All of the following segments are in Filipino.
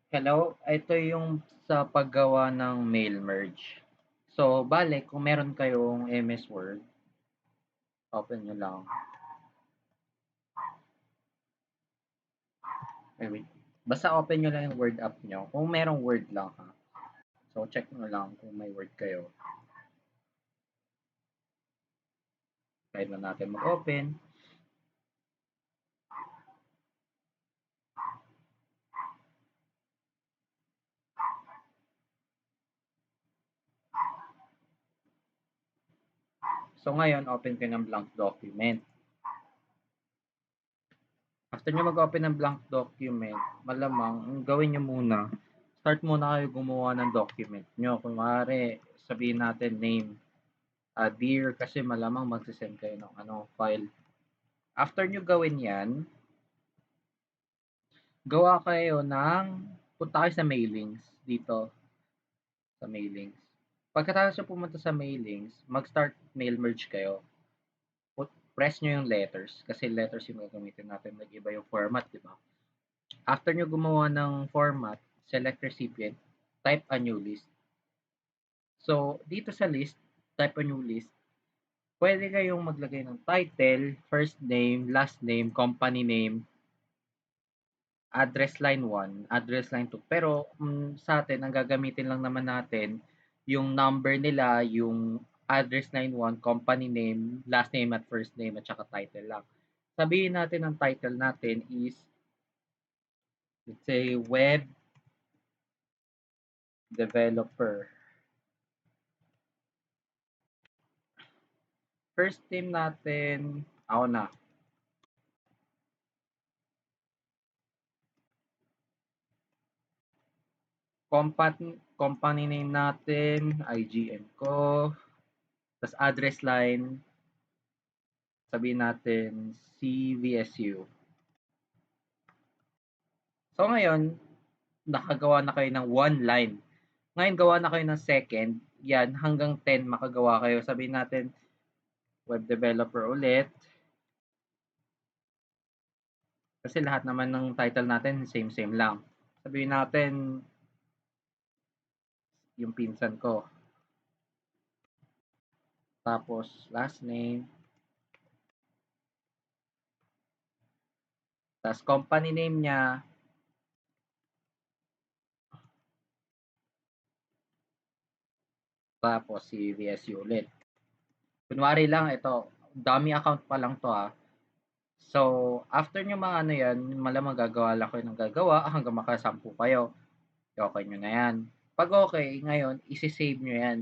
Hello, ito yung sa paggawa ng mail merge. So, bale, kung meron kayong MS Word, open nyo lang. Wait. Basta open nyo lang yung Word app nyo. Kung merong Word lang ha. So, check nyo lang kung may Word kayo. Try na natin mag-open. So, ngayon, open kayo ng blank document. After nyo mag-open ng blank document, malamang, ang gawin nyo muna, start muna kayo gumawa ng document nyo. Kung maaari, sabihin natin name, dear, kasi malamang magsisend kayo ng file. After nyo gawin yan, gawa kayo ng, punta kayo sa mailings, dito, sa mailings. Pagkatapos nyo pumunta sa mailings, mag-start mail merge kayo. Press nyo yung letters, kasi letters yung gagamitin natin, nag-iba yung format, di ba? After nyo gumawa ng format, select recipient, type a new list. So, dito sa list, type a new list, pwede kayong maglagay ng title, first name, last name, company name, address line 1, address line 2. Pero sa atin, ang gagamitin lang naman natin, yung number nila, yung address line 1, company name, last name at first name, at saka title lang. Sabihin natin ang title natin is, let's say, web developer. First name natin, ako na. Company name natin, IGN ko. Tapos address line, sabihin natin CVSU. So ngayon, nakagawa na kayo ng one line. Ngayon, gawa na kayo ng second. Yan, hanggang 10 makagawa kayo. Sabihin natin, web developer ulit. Kasi lahat naman ng title natin, same-same lang. Sabihin natin, yung pinsan ko. Tapos, last name. Tapos, company name niya. Tapos, si VSU ulit. Kunwari lang, ito, dummy account pa lang to ha. So, after nyo mga ano yan, malamang gagawa lang kayo ng gagawa hanggang makasampu kayo. Okay nyo na yan. Pag okay, ngayon, isi-save nyo yan.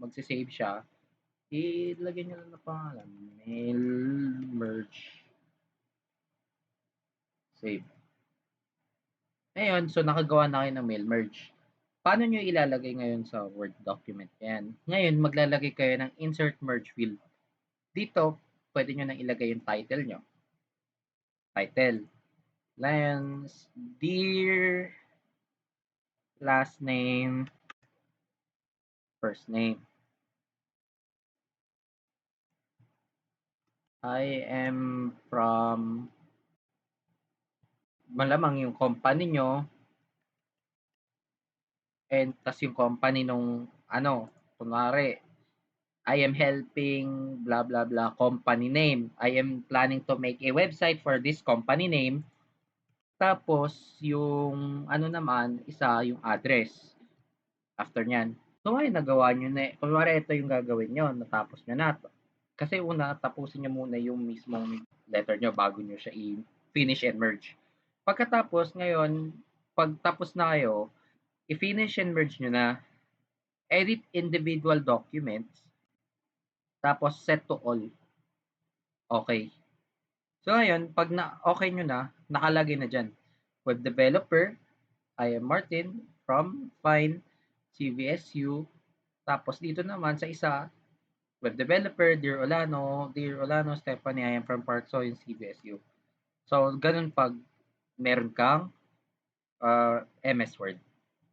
Magsisave siya. Ilagay nyo lang na pangalan. Mail merge. Save. Ngayon, so nakagawa na kayo ng mail merge. Paano nyo ilalagay ngayon sa Word document yan? Ngayon, maglalagay kayo ng insert merge field. Dito, pwede nyo nang ilagay yung title nyo. Title. Lions, dear, last name, first name. I am from, malamang yung company nyo, and tas yung company nung, kunwari, I am helping blah blah blah company name. I am planning to make a website for this company name. Tapos, yung naman, isa yung address. After nyan. So, ngayon, nagawa nyo na. Kunwari, ito yung gagawin nyo. Natapos nyo na. Kasi una, tapusin nyo muna yung mismong letter nyo bago nyo siya i-finish and merge. Pagkatapos, ngayon, pag tapos na kayo, i-finish and merge nyo na. Edit individual documents. Tapos, set to all. Okay. So, ngayon, pag okay nyo na, nakalagay na dyan. Web developer, I am Martin from Fine CVSU. Tapos dito naman sa isa, web developer, Dear Olano, Stephanie, I am from Parkso in CVSU. So, ganun pag meron kang MS Word.